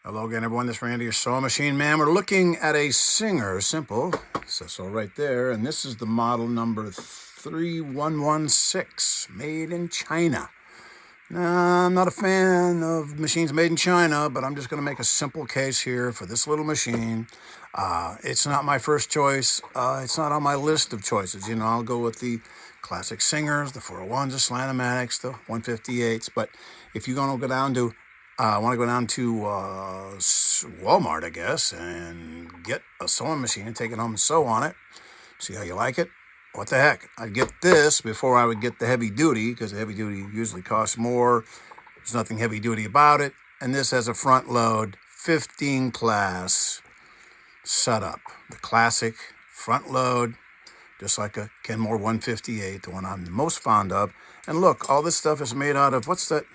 Hello again, everyone. This is Randy, your sewing machine man. We're looking at a Singer Simple. So right there. And this is the model number 3116, made in China. Now, I'm not a fan of machines made in China, but I'm just going to make a simple case here for this little machine. It's not my first choice. It's not on my list of choices. You know, I'll go with the classic Singers, the 401s, the Slantomatics, the 158s. But if you're going to go down to Walmart, I guess, and get a sewing machine and take it home and sew on it, see how you like it. What the heck? I'd get this before I would get the heavy duty, because the heavy duty usually costs more. There's nothing heavy duty about it. And this has a front load 15 class setup. The classic front load, just like a Kenmore 158, the one I'm the most fond of. And look, all this stuff is made out of, what's that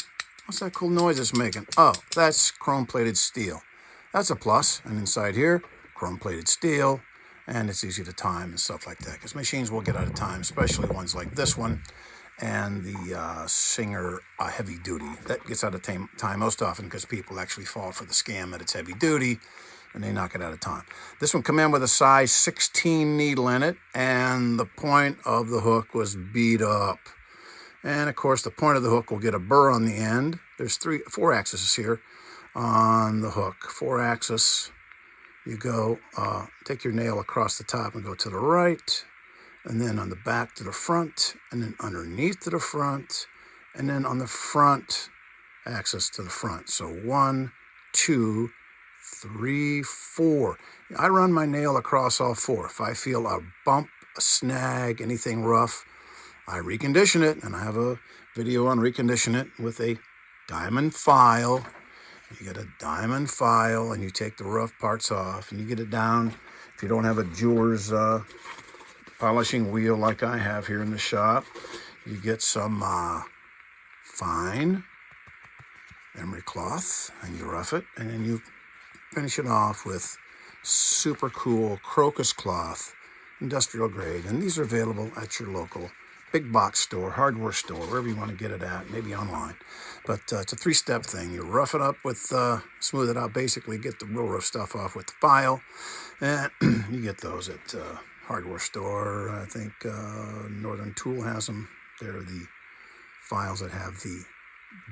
cool noise it's making? Oh, that's chrome-plated steel. That's a plus. And inside here, chrome-plated steel. And it's easy to time and stuff like that, because machines will get out of time, especially ones like this one and the Singer heavy duty. That gets out of time most often because people actually fall for the scam that it's heavy duty, and they knock it out of time. This one come in with a size 16 needle in it, and the point of the hook was beat up. And of course, the point of the hook will get a burr on the end. There's 4 axes here on the hook. 4 axis. You go, take your nail across the top and go to the right, and then on the back to the front, and then underneath to the front, and then on the front axis to the front. So 1, 2, 3, 4. I run my nail across all 4. If I feel a bump, a snag, anything rough, I recondition it, and I have a video on recondition it with a diamond file. You get a diamond file, and you take the rough parts off, and you get it down. If you don't have a jeweler's polishing wheel like I have here in the shop, you get some fine emery cloth, and you rough it, and then you finish it off with super cool crocus cloth, industrial grade. And these are available at your local big box store, hardware store, wherever you want to get it at, maybe online. But it's a 3-step thing. You rough it up with, smooth it out, basically get the real rough stuff off with the file. And you get those at hardware store. I think Northern Tool has them. They're the files that have the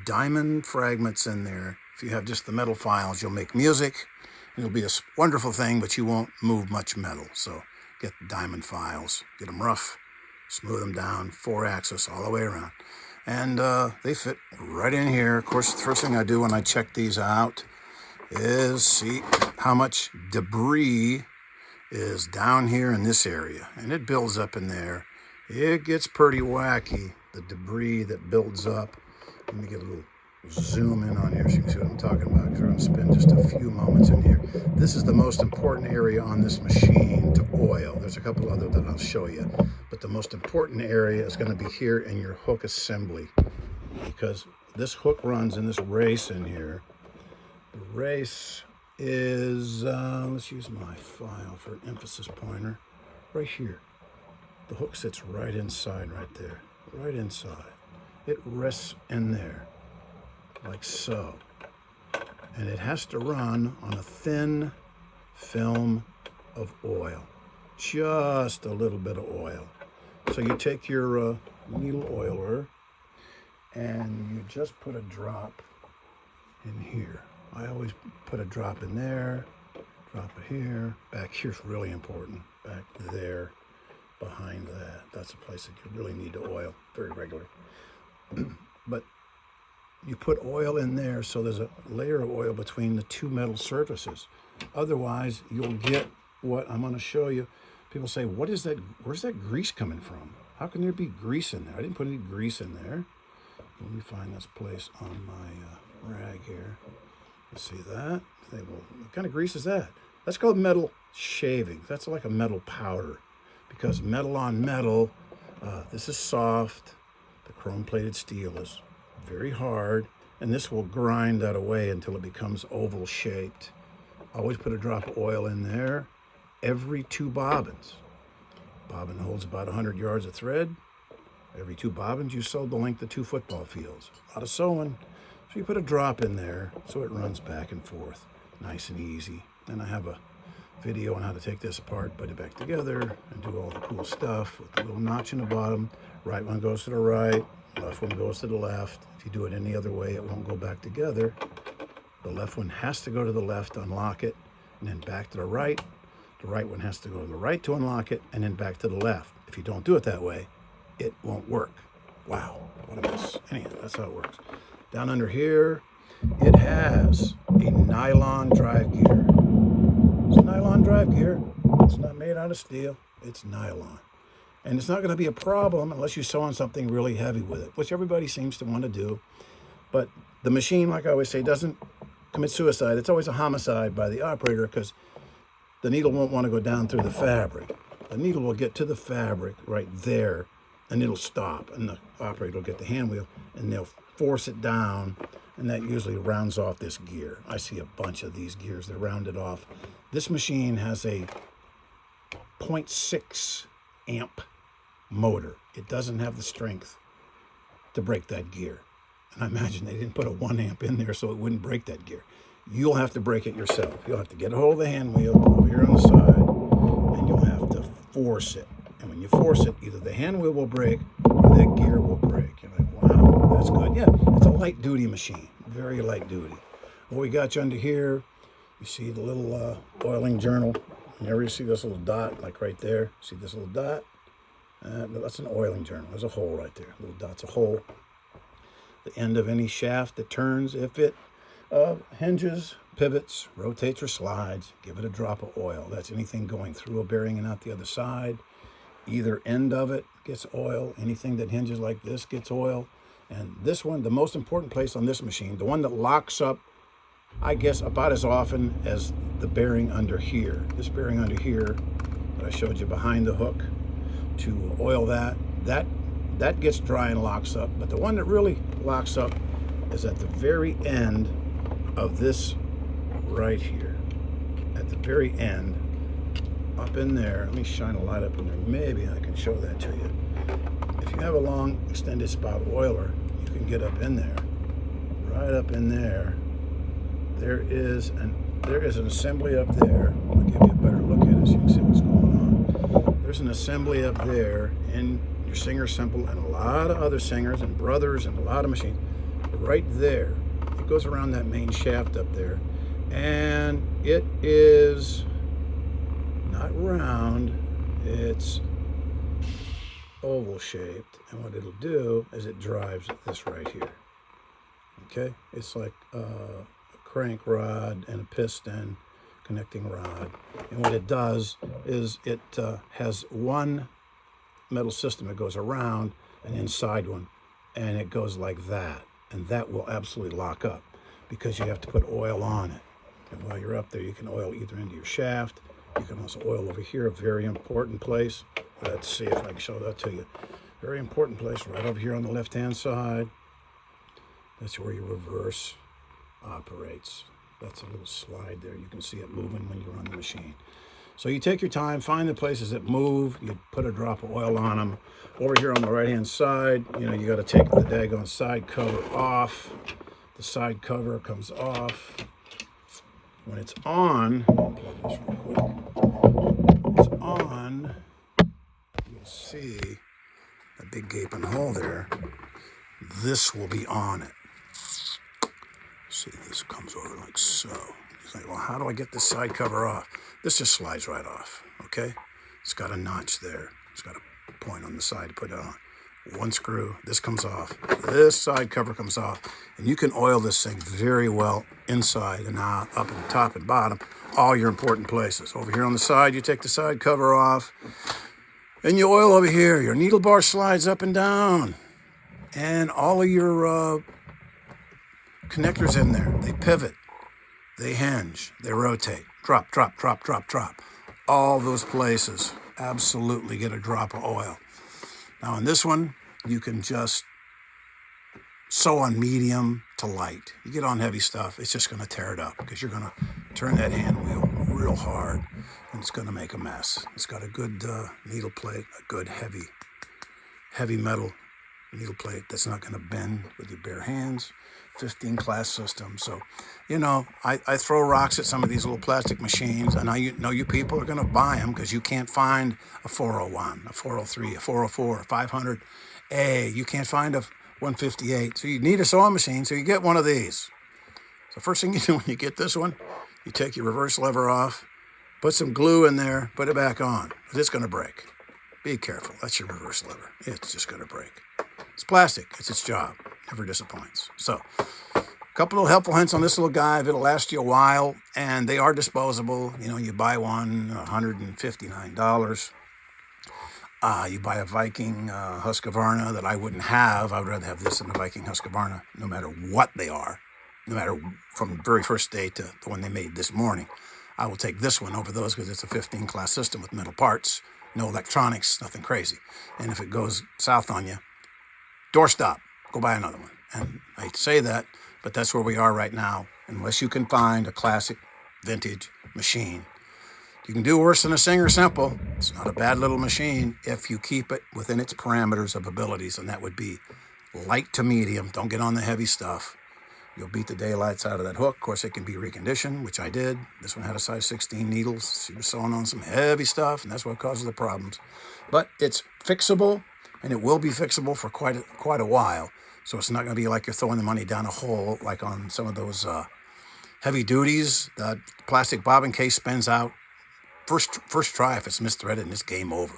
diamond fragments in there. If you have just the metal files, you'll make music. It'll be a wonderful thing, but you won't move much metal. So get the diamond files, get them rough, smooth them down, 4 axis all the way around. And they fit right in here. Of course, the first thing I do when I check these out is see how much debris is down here in this area. And it builds up in there. It gets pretty wacky, the debris that builds up. Let me get a little zoom in on here so you can see what I'm talking about, because we're going to spend just a few moments in here. This is the most important area on this machine to oil. There's a couple other that I'll show you, but the most important area is going to be here in your hook assembly, because this hook runs in this race in here. The race is, let's use my file for an emphasis pointer, right here. The hook sits right inside, right there, right inside. It rests in there, like so. And it has to run on a thin film of oil, just a little bit of oil. So you take your needle oiler and you just put a drop in here. I always put a drop in there, drop it here. Back here's really important, back there, behind that. That's a place that you really need to oil very regularly. But you put oil in there so there's a layer of oil between the 2 metal surfaces. Otherwise, you'll get what I'm going to show you. People say, what is that? Where's that grease coming from? How can there be grease in there? I didn't put any grease in there. Let me find this place on my rag here. You see that? They will, what kind of grease is that? That's called metal shaving. That's like a metal powder, because metal on metal, this is soft. The chrome-plated steel is very hard, and this will grind that away until it becomes oval shaped. Always put a drop of oil in there every 2 bobbins. Bobbin holds about 100 yards of thread. Every 2 bobbins, you sew the length of 2 football fields. A lot of sewing, so you put a drop in there so it runs back and forth. nice and easy. And I have a video on how to take this apart, put it back together, and do all the cool stuff with the little notch in the bottom. Right one goes to the right, left one goes to the left. If you do it any other way, it won't go back together. The left one has to go to the left to unlock it, and then back to the right. The right one has to go to the right to unlock it, and then back to the left. If you don't do it that way, it won't work. Wow, what a mess. Anyhow, that's how it works. Down under here, it has a nylon drive gear. It's a nylon drive gear. It's not made out of steel. It's nylon. And it's not going to be a problem unless you sew on something really heavy with it, which everybody seems to want to do. But the machine, like I always say, doesn't commit suicide. It's always a homicide by the operator because the needle won't want to go down through the fabric. The needle will get to the fabric right there, and it'll stop. And the operator will get the hand wheel, and they'll force it down, and that usually rounds off this gear. I see a bunch of these gears. They're rounded off. This machine has a 0.6 amp motor. It doesn't have the strength to break that gear. And I imagine they didn't put a 1 amp in there so it wouldn't break that gear. You'll have to break it yourself. You'll have to get a hold of the hand wheel over here on the side, and you'll have to force it. And when you force it, either the hand wheel will break or that gear will break. You're like, wow, that's good. Yeah, it's a light duty machine, very light duty. What we got you under here, you see the little oiling journal. Whenever you see this little dot, like right there, see this little dot? That's an oiling journal. There's a hole right there. Little dot's a hole. The end of any shaft that turns, if it hinges, pivots, rotates, or slides, give it a drop of oil. That's anything going through a bearing and out the other side. Either end of it gets oil. Anything that hinges like this gets oil. And this one, the most important place on this machine, the one that locks up, I guess, about as often as the bearing under here. This bearing under here that I showed you behind the hook to oil that gets dry and locks up. But the one that really locks up is at the very end of this right here. At the very end, up in there. Let me shine a light up in there. Maybe I can show that to you. If you have a long extended spout oiler, you can get up in there. Right up in there. There is an assembly up there. I'll give you a better look at it so you can see what's going on. There's an assembly up there in your Singer Simple and a lot of other Singers and Brothers and a lot of machines. Right there. It goes around that main shaft up there. And it is not round. It's oval shaped. And what it'll do is it drives this right here. Okay? It's like a crank rod and a piston connecting rod. And what it does is it has one metal system that goes around and inside one, and it goes like that. And that will absolutely lock up because you have to put oil on it. And while you're up there, you can oil either into your shaft. You can also oil over here, a very important place. Let's see if I can show that to you. Very important place right over here on the left-hand side. That's where your reverse operates. That's a little slide there. You can see it moving when you're on the machine. So you take your time, find the places that move, you put a drop of oil on them. Over here on the right-hand side, you got to take the daggone side cover off. The side cover comes off. When it's on, I'll plug this real quick. When it's on, you'll see a big gaping hole there. This will be on it. See, this comes over like so. It's like, well, how do I get this side cover off? This just slides right off, okay? It's got a notch there. It's got a point on the side to put it on. One screw, this comes off. This side cover comes off. And you can oil this thing very well inside and out, up and top and bottom, all your important places. Over here on the side, you take the side cover off, and you oil over here. Your needle bar slides up and down. And all of your connectors in there, they pivot, they hinge, they rotate. Drop, drop, drop, drop, drop. All those places absolutely get a drop of oil. Now in this one, you can just sew on medium to light. You get on heavy stuff, it's just gonna tear it up because you're gonna turn that hand wheel real hard and it's gonna make a mess. It's got a good needle plate, a good heavy metal needle plate that's not gonna bend with your bare hands. 15 class system. So, you know, I throw rocks at some of these little plastic machines, and I know you people are going to buy them because you can't find a 401, a 403, a 404, a 500A. You can't find a 158. So you need a sewing machine, so you get one of these. So first thing you do when you get this one, you take your reverse lever off, put some glue in there, put it back on. It's going to break. Be careful. That's your reverse lever. It's just going to break. It's plastic. It's its job. Never disappoints. So, a couple of helpful hints on this little guy. It'll last you a while, and they are disposable. You know, you buy one, $159. You buy a Viking Husqvarna that I wouldn't have. I would rather have this than a Viking Husqvarna, no matter what they are, no matter from the very first day to the one they made this morning. I will take this one over those because it's a 15 class system with metal parts, no electronics, nothing crazy. And if it goes south on you, doorstop, go buy another one. And I hate to say that, but that's where we are right now. Unless you can find a classic vintage machine, you can do worse than a Singer Simple. It's not a bad little machine if you keep it within its parameters of abilities, and that would be light to medium. Don't get on the heavy stuff. You'll beat the daylights out of that hook. Of course, it can be reconditioned, which I did. This one had a size 16 needles. She was sewing on some heavy stuff, and that's what causes the problems. But it's fixable, and it will be fixable for quite a while. So it's not going to be like you're throwing the money down a hole, like on some of those heavy duties. The plastic bobbin case spins out. First try, if it's misthreaded, and it's game over.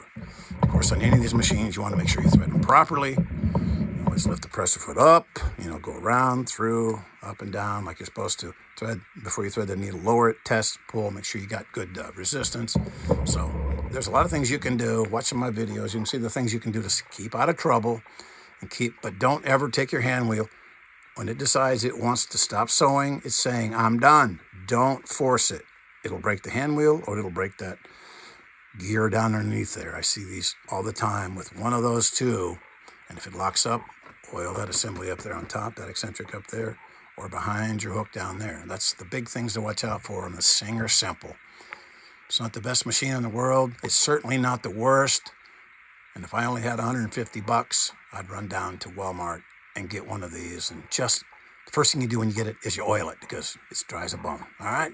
Of course, on any of these machines, you want to make sure you thread them properly. Always lift the presser foot up, you know, go around, through, up and down like you're supposed to. Thread before you thread the needle, lower it, test, pull, make sure you got good resistance. So there's a lot of things you can do. Watch some of my videos. You can see the things you can do to keep out of trouble and but don't ever take your hand wheel. When it decides it wants to stop sewing, it's saying, I'm done. Don't force it. It'll break the hand wheel or it'll break that gear down underneath there. I see these all the time with one of those two. And if it locks up, oil that assembly up there on top, that eccentric up there, or behind your hook down there. That's the big things to watch out for on the Singer Simple. It's not the best machine in the world. It's certainly not the worst. And if I only had $150, I'd run down to Walmart and get one of these. And just the first thing you do when you get it is you oil it because it's dry as a bone. All right?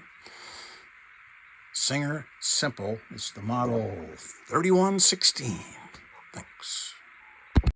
Singer Simple. It's the model 3116. Thanks.